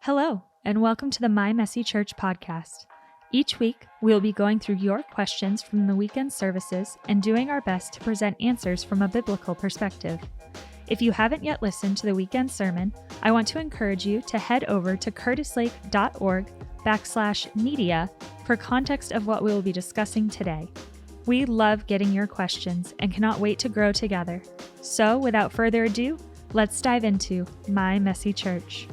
Hello, and welcome to the My Messy Church podcast. Each week, we'll be going through your questions from the weekend services and doing our best to present answers from a biblical perspective. If you haven't yet listened to the weekend sermon, I want to encourage you to head over to curtislake.org/media for context of what we will be discussing today. We love getting your questions and cannot wait to grow together. So, without further ado, let's dive into My Messy Church.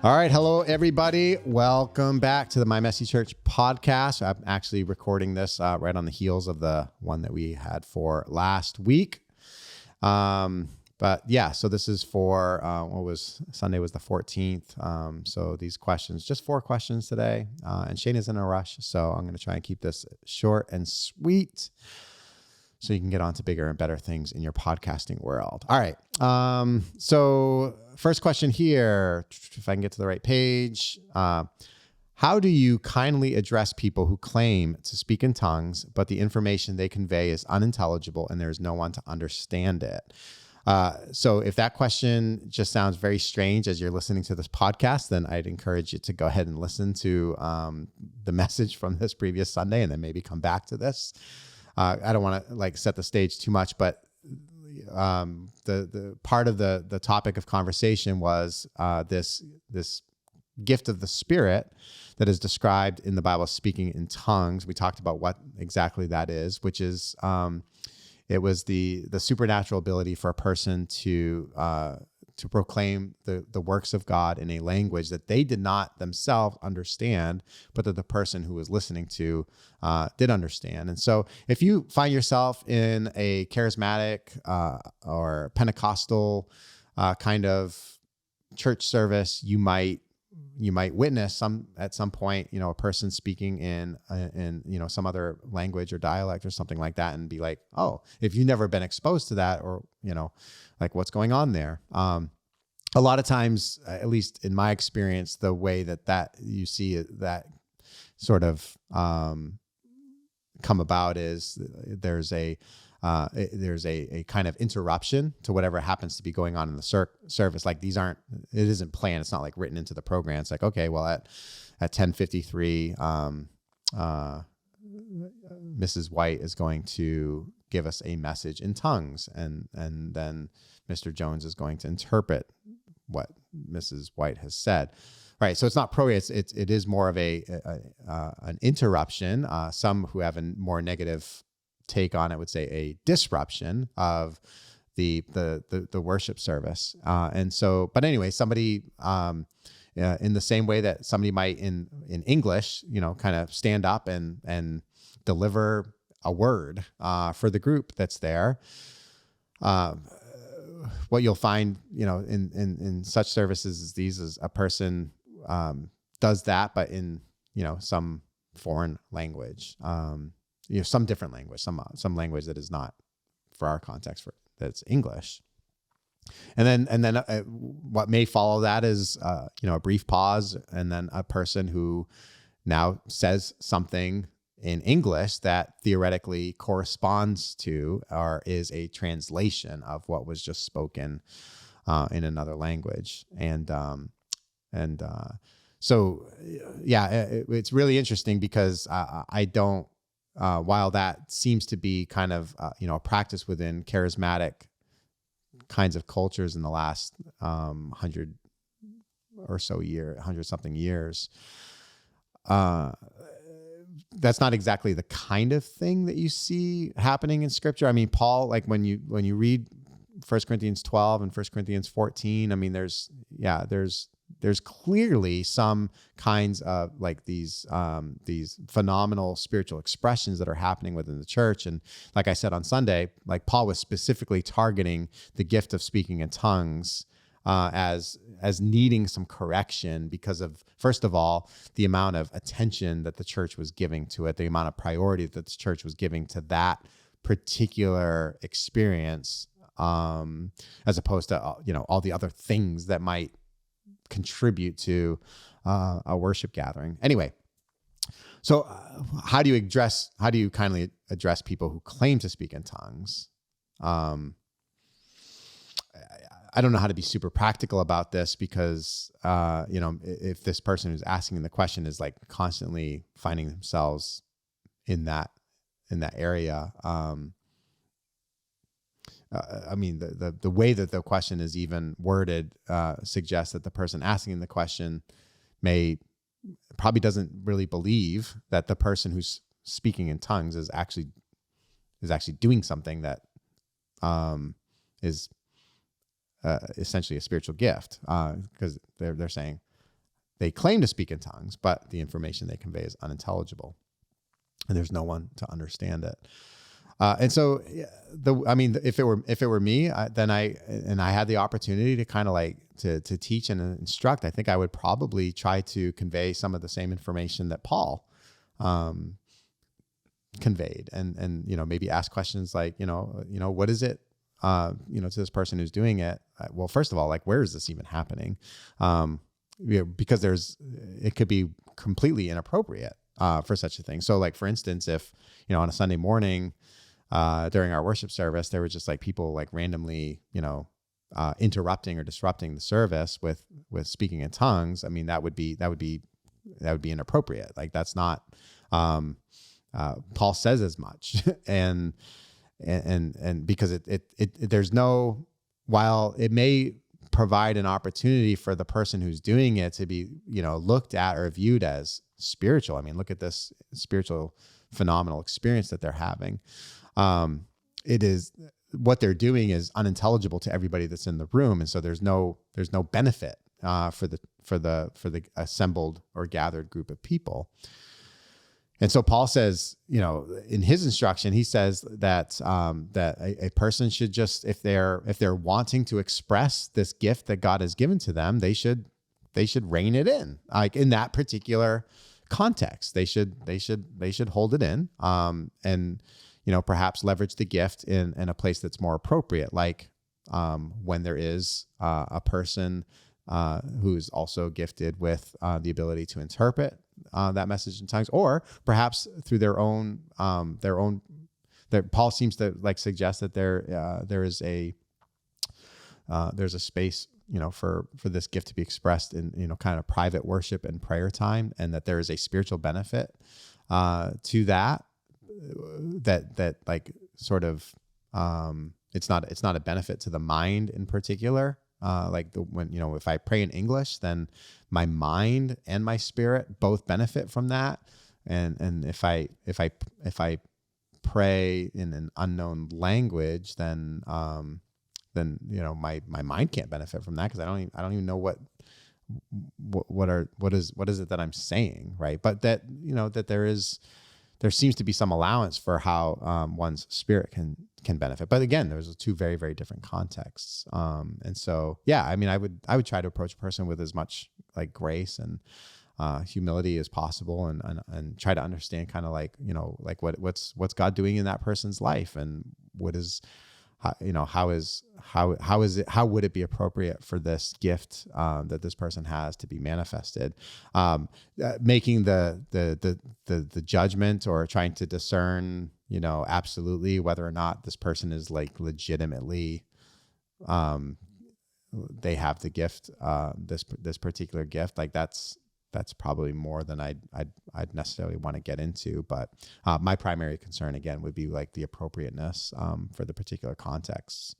All right. Hello, everybody. Welcome back to the My Messy Church podcast. I'm actually recording this right on the heels of the one that we had for last week. But yeah, so this is for, Sunday was the 14th. So these questions, just 4 questions today. And Shane is in a rush, so I'm going to try and keep this short and sweet so you can get on to bigger and better things in your podcasting world. All right. So first question here, if I can get to the right page. How do you kindly address people who claim to speak in tongues, but the information they convey is unintelligible and there's no one to understand it? So if that question just sounds very strange as you're listening to this podcast, then I'd encourage you to go ahead and listen to the message from this previous Sunday and then maybe come back to this. I don't want to set the stage too much, but the part of the topic of conversation was this gift of the Spirit that is described in the Bible, speaking in tongues. We talked about what exactly that is, which is it was the supernatural ability for a person to proclaim the works of God in a language that they did not themselves understand, but that the person who was listening to did understand. And so if you find yourself in a charismatic or Pentecostal kind of church service, you might witness at some point, a person speaking in some other language or dialect or something like that, and be like, oh, if you've never been exposed to that, or what's going on there. A lot of times, at least in my experience, the way that you see that sort of come about is there's a kind of interruption to whatever happens to be going on in the service. Like it isn't planned. It's not like written into the program. It's like, okay, well at 10:53, Mrs. White is going to give us a message in tongues, and then Mr. Jones is going to interpret what Mrs. White has said. Right. So it's not it is more of an interruption. Some who have a more negative take on it would say a disruption of the worship service. And so, but anyway, somebody in the same way that somebody might in English, kind of stand up and deliver a word for the group that's there. What you'll find, in such services as these, is a person does that, but in some foreign language, some different language, some language that is not for our context, that's English. And then what may follow that is a brief pause, and then a person who now says something in English that theoretically corresponds to or is a translation of what was just spoken in another language. So it's really interesting because I don't, while that seems to be kind of, a practice within charismatic kinds of cultures in the last 100 something years, that's not exactly the kind of thing that you see happening in Scripture. I mean, Paul, when you read 1 Corinthians 12 and 1 Corinthians 14, I mean, there's clearly some kinds of these phenomenal spiritual expressions that are happening within the church. And like I said on Sunday, Paul was specifically targeting the gift of speaking in tongues as needing some correction because of, first of all, the amount of attention that the church was giving to it, the amount of priority that the church was giving to that particular experience, as opposed to all the other things that might contribute to a worship gathering. Anyway, so how do you kindly address people who claim to speak in tongues? I don't know how to be super practical about this because, if this person who's asking the question is like constantly finding themselves in that area, the way that the question is even worded suggests that the person asking the question probably doesn't really believe that the person who's speaking in tongues is actually doing something that is essentially a spiritual gift, because they're saying they claim to speak in tongues, but the information they convey is unintelligible, and there's no one to understand it. And so, if it were me, then I had the opportunity to kind of like to teach and instruct, I think I would probably try to convey some of the same information that Paul conveyed, and maybe ask questions like, what is it, to this person who's doing it? Well, first of all, like, where is this even happening? Because it could be completely inappropriate for such a thing. So, like, for instance, if on a Sunday morning, during our worship service, there were just like people like randomly, interrupting or disrupting the service with speaking in tongues. I mean, that would be inappropriate. Like, that's not, Paul says as much, and because there's no, while it may provide an opportunity for the person who's doing it to be, looked at or viewed as spiritual. I mean, look at this spiritual phenomenal experience that they're having. It is, what they're doing is unintelligible to everybody that's in the room, and so there's no benefit for the assembled or gathered group of people. And so Paul says, in his instruction, he says that a person should just, if they're wanting to express this gift that God has given to them, they should rein it in, like in that particular context. They should hold it in, and perhaps leverage the gift in a place that's more appropriate, like when there is a person who's also gifted with the ability to interpret that message in tongues, or perhaps through their own. Paul seems to like suggest that there's a space, for this gift to be expressed in kind of private worship and prayer time, and that there is a spiritual benefit to that like sort of it's not a benefit to the mind in particular. If I pray in English, then my mind and my spirit both benefit from that. And if I pray in an unknown language, then my mind can't benefit from that, because I don't even know what is it that I'm saying, right? But that that there seems to be some allowance for how one's spirit can benefit. But again, there's two very, very different contexts. And so, yeah, I mean, I would try to approach a person with as much like grace and humility as possible, and try to understand kind of like, like what's God doing in that person's life, and what is, how would it be appropriate for this gift that this person has to be manifested? Making the judgment, or trying to discern, absolutely whether or not this person is like legitimately, they have the gift, this particular gift. Like that's probably more than I'd necessarily want to get into, but my primary concern again would be like the appropriateness for the particular contexts.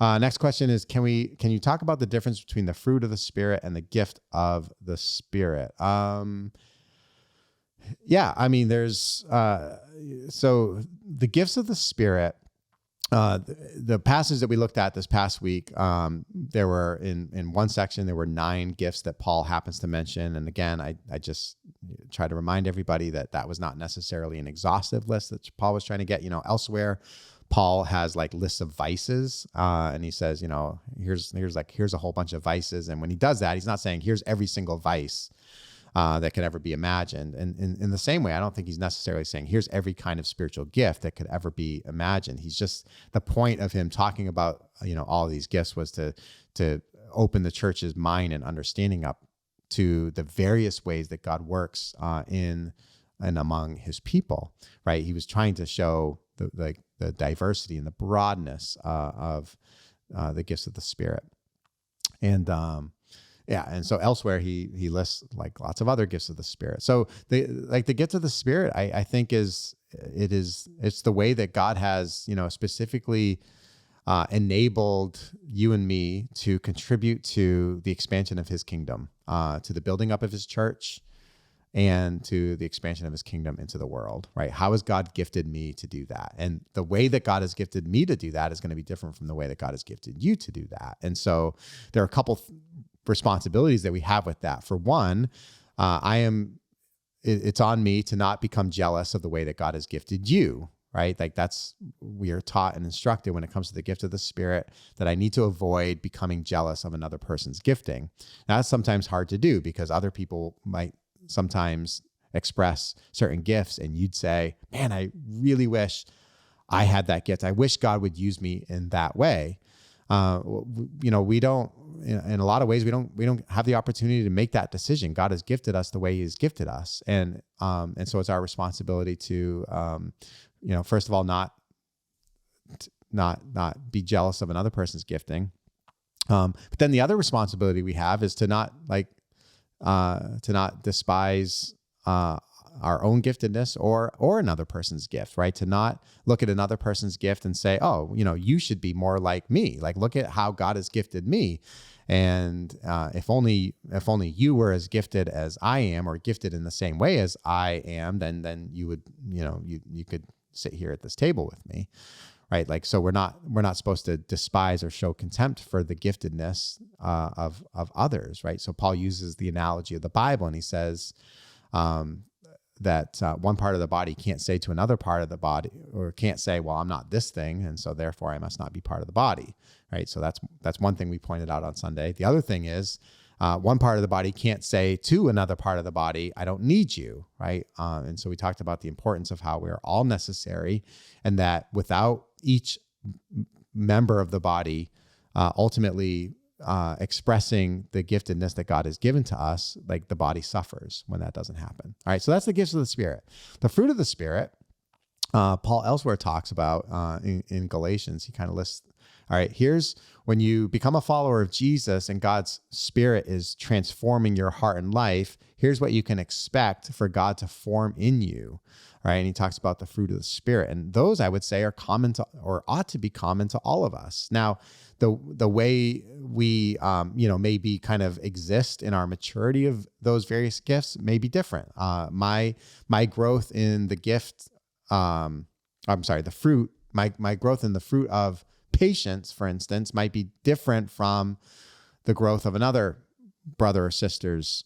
Next question is, can you talk about the difference between the fruit of the Spirit and the gift of the Spirit? Yeah, I mean, there's so the gifts of the Spirit. The passage that we looked at this past week, there were in one section, there were 9 gifts that Paul happens to mention. And again, I just try to remind everybody that was not necessarily an exhaustive list that Paul was trying to get. Elsewhere, Paul has like lists of vices, and he says, here's a whole bunch of vices. And when he does that, he's not saying here's every single vice that could ever be imagined. And in the same way, I don't think he's necessarily saying here's every kind of spiritual gift that could ever be imagined. He's just, the point of him talking about, all of these gifts was to open the church's mind and understanding up to the various ways that God works in and among his people, right? He was trying to show the diversity and the broadness of the gifts of the Spirit. And and so elsewhere he lists like lots of other gifts of the Spirit. So the gift of the Spirit, I think it's the way that God has, specifically enabled you and me to contribute to the expansion of his kingdom, to the building up of his church, and to the expansion of his kingdom into the world, right? How has God gifted me to do that? And the way that God has gifted me to do that is going to be different from the way that God has gifted you to do that. And so there are a couple responsibilities that we have with that. For one, it's on me to not become jealous of the way that God has gifted you, right? Like we are taught and instructed when it comes to the gift of the Spirit that I need to avoid becoming jealous of another person's gifting. Now, that's sometimes hard to do because other people might sometimes express certain gifts and you'd say, man, I really wish I had that gift. I wish God would use me in that way. We don't, in a lot of ways, we don't have the opportunity to make that decision. God has gifted us the way he's gifted us. And so it's our responsibility to, first of all, not be jealous of another person's gifting. But then the other responsibility we have is to not despise our own giftedness or another person's gift, right? To not look at another person's gift and say, oh, you should be more like me. Like, look at how God has gifted me. And if only you were as gifted as I am, or gifted in the same way as I am, then you would, you could sit here at this table with me. Right. Like, so we're not supposed to despise or show contempt for the giftedness of others. Right. So Paul uses the analogy of the Bible, and he says that one part of the body can't say to another part of the body, or can't say, well, I'm not this thing, and so therefore I must not be part of the body. Right. So that's one thing we pointed out on Sunday. The other thing is one part of the body can't say to another part of the body, I don't need you. Right. And so we talked about the importance of how we're all necessary, and that without each member of the body ultimately expressing the giftedness that God has given to us, like, the body suffers when that doesn't happen. All right, so that's the gifts of the Spirit. The fruit of the Spirit, Paul elsewhere talks about in Galatians. He kind of lists, all right, here's when you become a follower of Jesus and God's Spirit is transforming your heart and life, here's what you can expect for God to form in you. Right. And he talks about the fruit of the Spirit. And those, I would say, are common to, or ought to be common to, all of us. Now, the way we, maybe kind of exist in our maturity of those various gifts may be different. My growth in the gift, the fruit, my growth in the fruit of patience, for instance, might be different from the growth of another brother or sister's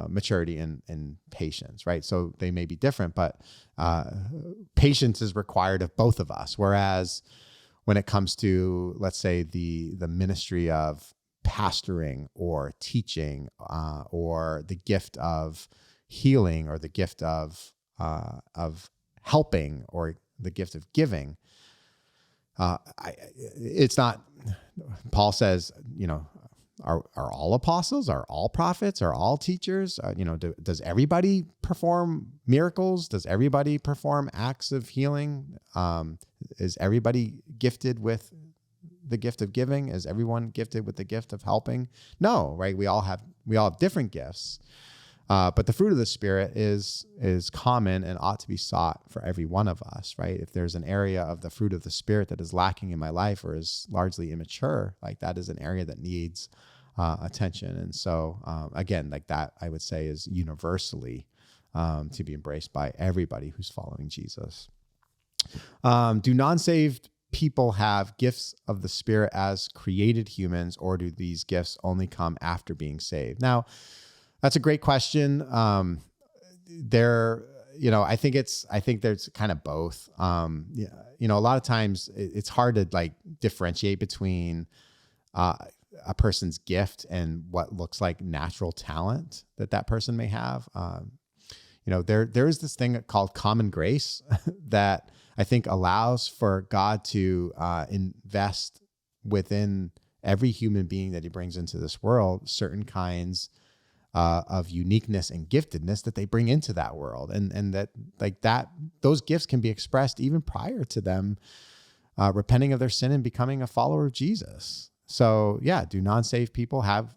maturity and patience, right? So they may be different, but patience is required of both of us. Whereas when it comes to, let's say, the ministry of pastoring or teaching, or the gift of healing, or the gift of helping, or the gift of giving, it's not. Paul says, Are all apostles? Are all prophets? Are all teachers? Does everybody perform miracles? Does everybody perform acts of healing? Is everybody gifted with the gift of giving? Is everyone gifted with the gift of helping? No, right? We all have different gifts. But the fruit of the Spirit is common and ought to be sought for every one of us, right? If there's an area of the fruit of the Spirit that is lacking in my life, or is largely immature, like, that is an area that needs attention. And so, again, like, that, I would say, is universally to be embraced by everybody who's following Jesus. Do non-saved people have gifts of the Spirit as created humans, or do these gifts only come after being saved? Now, that's a great question. I think there's kind of both. A lot of times it's hard to differentiate between a person's gift and what looks like natural talent that person may have. There is this thing called common grace that I think allows for God to invest within every human being that he brings into this world certain kinds of uniqueness and giftedness that they bring into that world. And those gifts can be expressed even prior to them repenting of their sin and becoming a follower of Jesus. So yeah, do non-saved people have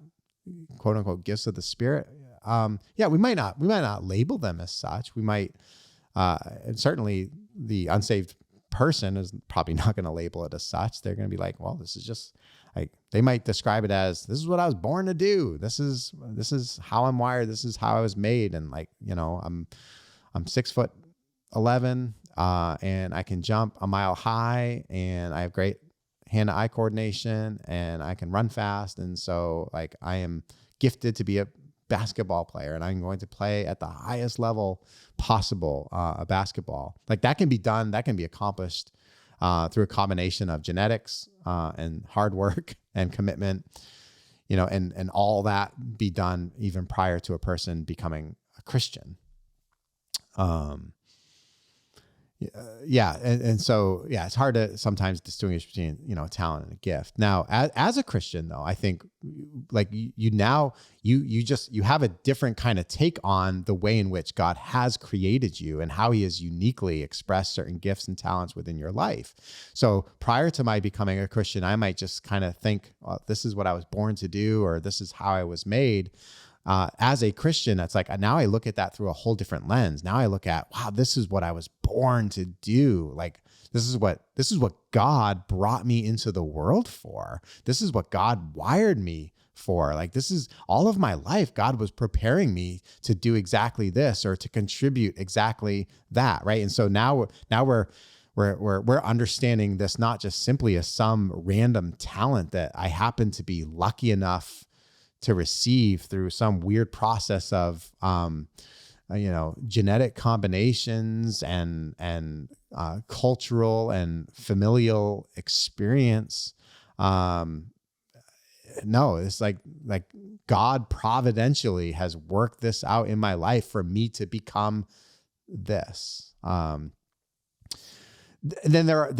quote unquote gifts of the Spirit? Yeah, we might not label them as such. We might, and certainly the unsaved person is probably not going to label it as such. They're going to be like, well, this is just like, they might describe it as, this is what I was born to do. This is how I'm wired. This is how I was made. And like, I'm 6'11", and I can jump a mile high, and I have great hand-to-eye coordination, and I can run fast. And so like, I am gifted to be a basketball player, and I'm going to play at the highest level possible, a basketball. Like that can be done. That can be accomplished through a combination of genetics and hard work and commitment, and all that be done even prior to a person becoming a Christian. And so it's hard to sometimes distinguish between a talent and a gift. Now, as a Christian, though, I think like you have a different kind of take on the way in which God has created you and how He has uniquely expressed certain gifts and talents within your life. So prior to my becoming a Christian, I might just kind of think, well, this is what I was born to do, or this is how I was made. As a Christian, that's like, now I look at that through a whole different lens. Now I look at, wow, this is what I was born to do. Like, this is what God brought me into the world for. This is what God wired me for. Like, this is all of my life. God was preparing me to do exactly this, or to contribute exactly that. Right. And so now we're understanding this not just simply as some random talent that I happen to be lucky enough to receive through some weird process of, genetic combinations and cultural and familial experience. No, it's like God providentially has worked this out in my life for me to become this. Then there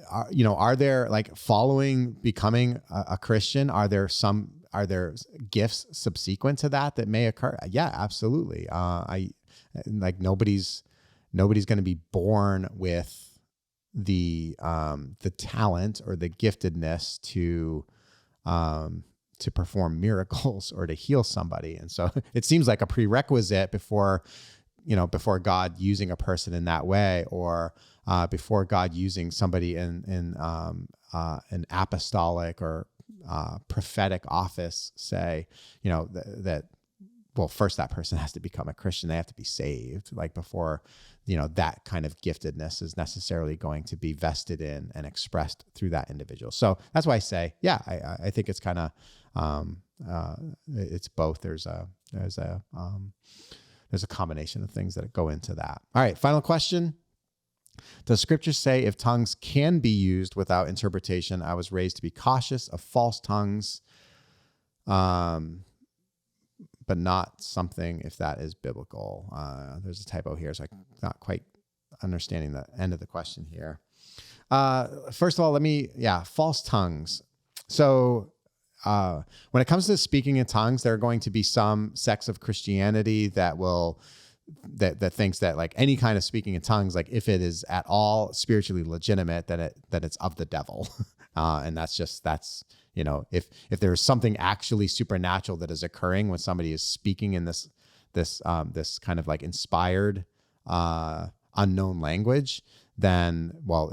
are there, like, following becoming a Christian, are there gifts subsequent to that may occur? Yeah, absolutely. Nobody's going to be born with the talent or the giftedness to perform miracles or to heal somebody. And so it seems like a prerequisite before God using a person in that way, or before God using somebody in an apostolic or prophetic office, say, first that person has to become a Christian. They have to be saved, like, before, that kind of giftedness is necessarily going to be vested in and expressed through that individual. So that's why I say, yeah, I think it's kind of, it's both. There's a combination of things that go into that. All right. Final question. Does Scripture say if tongues can be used without interpretation? I was raised to be cautious of false tongues, but not something if that is biblical. There's a typo here, so I'm not quite understanding the end of the question here. First of all, false tongues. So when it comes to speaking in tongues, there are going to be some sects of Christianity that thinks that, like, any kind of speaking in tongues, like, if it is at all spiritually legitimate, that it's of the devil. And that's if there's something actually supernatural that is occurring when somebody is speaking in this kind of like inspired, unknown language, then, well,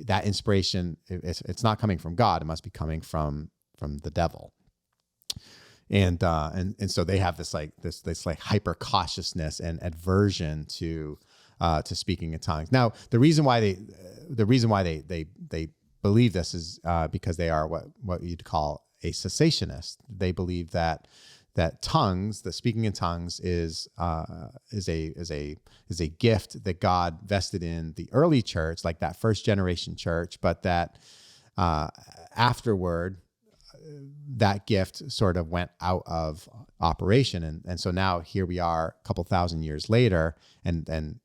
that inspiration, it's not coming from God. It must be coming from the devil. And so they have this hyper cautiousness and aversion to speaking in tongues. Now, the reason why they believe this is because they are what you'd call a cessationist. They believe that tongues, the speaking in tongues, is a gift that God vested in the early church, like that first generation church, but that afterward, that gift sort of went out of operation. And so now here we are a couple thousand years later, and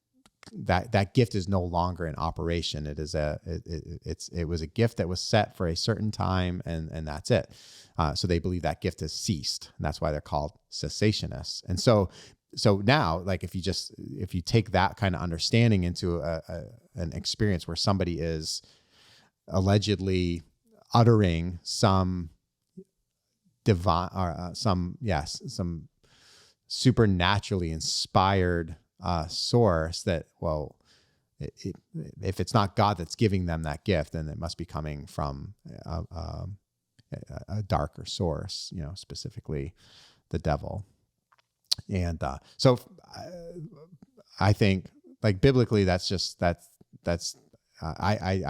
that gift is no longer in operation. It was a gift that was set for a certain time, and that's it. So they believe that gift has ceased, and that's why they're called cessationists. And so now, like, if you take that kind of understanding into an experience where somebody is allegedly uttering some divine or some supernaturally inspired source that, well, if it's not God that's giving them that gift, then it must be coming from a darker source, specifically the devil. And so I think, like, biblically, I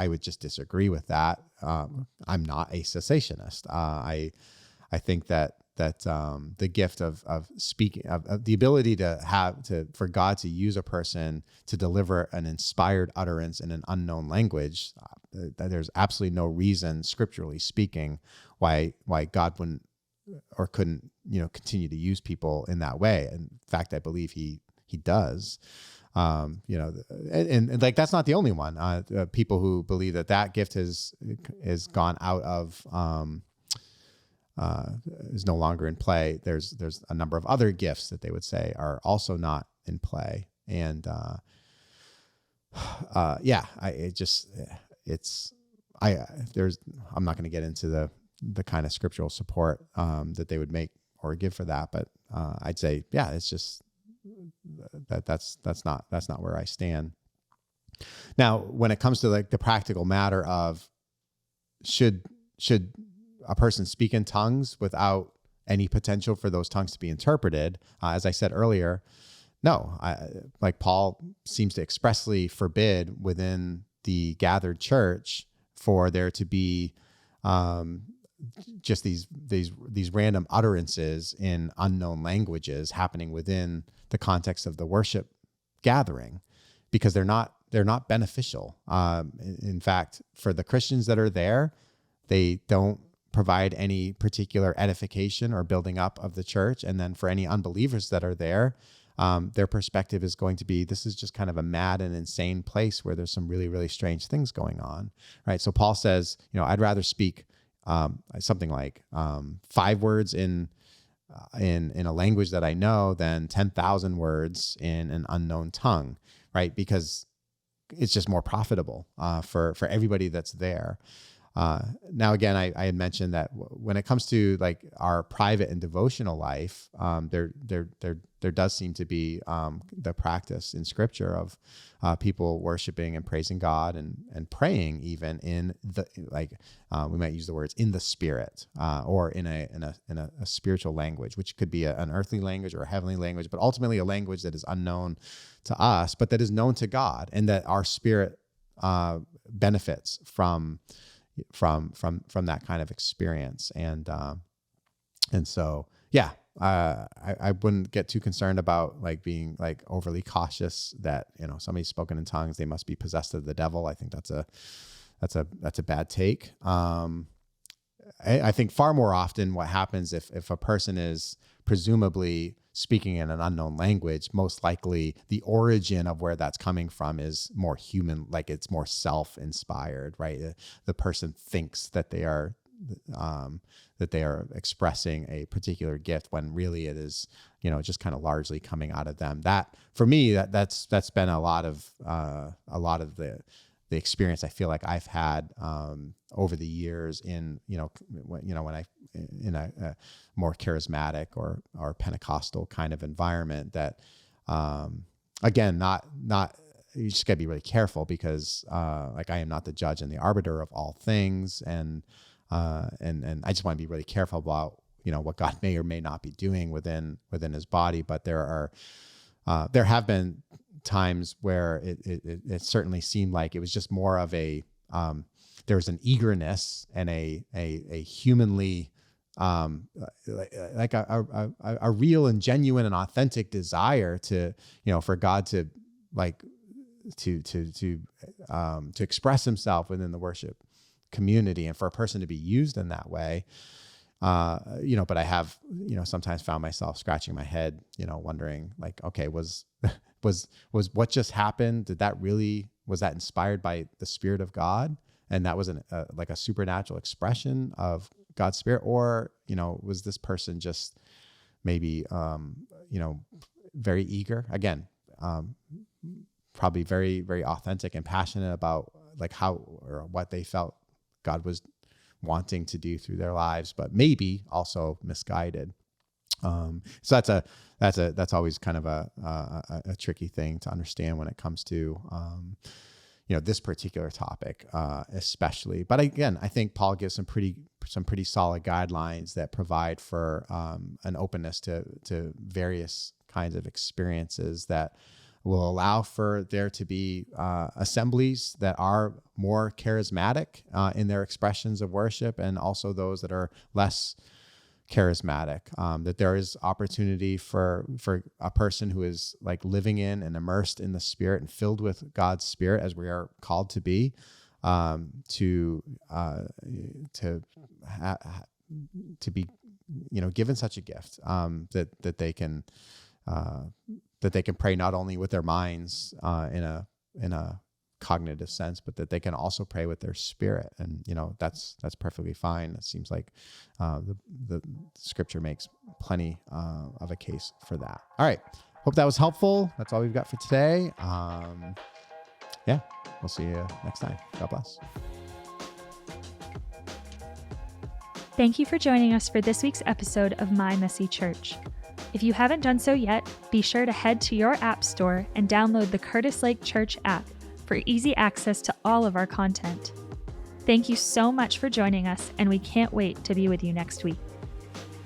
would just disagree with that. I'm not a cessationist. I think that the gift of speaking, of the ability for God to use a person to deliver an inspired utterance in an unknown language, there's absolutely no reason, scripturally speaking, why God wouldn't or couldn't, continue to use people in that way. In fact, I believe he does. And like, that's not the only one. People who believe that gift is gone out of, is no longer in play. There's a number of other gifts that they would say are also not in play. And I'm not going to get into the kind of scriptural support that they would make or give for that, but I'd say, it's just that's not where I stand. Now, when it comes to like the practical matter of should a person speak in tongues without any potential for those tongues to be interpreted, as I said earlier, no. Like Paul seems to expressly forbid within the gathered church for there to be just these random utterances in unknown languages happening within the context of the worship gathering, because they're not beneficial. In fact, for the Christians that are there, they don't provide any particular edification or building up of the church. And then for any unbelievers that are there, their perspective is going to be, this is just kind of a mad and insane place where there's some really, really strange things going on, right? So Paul says, I'd rather speak something like 5 words in a language that I know than 10,000 words in an unknown tongue, right? Because it's just more profitable for everybody that's there. Now, again, I had mentioned that when it comes to like our private and devotional life, there does seem to be the practice in Scripture of people worshiping and praising God and praying even in the we might use the words in the Spirit or in a spiritual language, which could be an earthly language or a heavenly language, but ultimately a language that is unknown to us, but that is known to God, and that our spirit benefits from that kind of experience. And so, I wouldn't get too concerned about like being like overly cautious that, somebody's spoken in tongues, they must be possessed of the devil. I think that's a bad take. I think far more often what happens if a person is presumably speaking in an unknown language, most likely the origin of where that's coming from is more human, like it's more self-inspired, right? The person thinks that they are expressing a particular gift when really it is, just kind of largely coming out of them. That for me, that's been a lot of the experience I feel like I've had over the years in when I in a more charismatic or Pentecostal kind of environment. That again, not you just gotta be really careful, because I am not the judge and the arbiter of all things, and I just want to be really careful about what God may or may not be doing within His body. But there have been times where it certainly seemed like it was just more of a there was an eagerness and a humanly like a real and genuine and authentic desire to for God to to express Himself within the worship community, and for a person to be used in that way. But I have sometimes found myself scratching my head, wondering like, okay, was what just happened? Was that inspired by the Spirit of God? And that was like a supernatural expression of God's Spirit? Or, was this person just maybe, very eager, again, probably very, very authentic and passionate about like how or what they felt God was wanting to do through their lives, but maybe also misguided. So that's always kind of a tricky thing to understand when it comes to this particular topic, especially. But again, I think Paul gives some pretty solid guidelines that provide for an openness to various kinds of experiences that will allow for there to be assemblies that are more charismatic in their expressions of worship, and also those that are less charismatic, that there is opportunity for a person who is like living in and immersed in the Spirit and filled with God's Spirit, as we are called to be, to be given such a gift, that they can pray not only with their minds in a cognitive sense, but that they can also pray with their spirit. And that's perfectly fine. It seems like the scripture makes plenty of a case for that. All right, hope that was helpful. That's all we've got for today. We'll see you next time. God bless. Thank you for joining us for this week's episode of My Messy Church. If you haven't done so yet, be sure to head to your app store and download the Curtis Lake Church app for easy access to all of our content. Thank you so much for joining us, and we can't wait to be with you next week.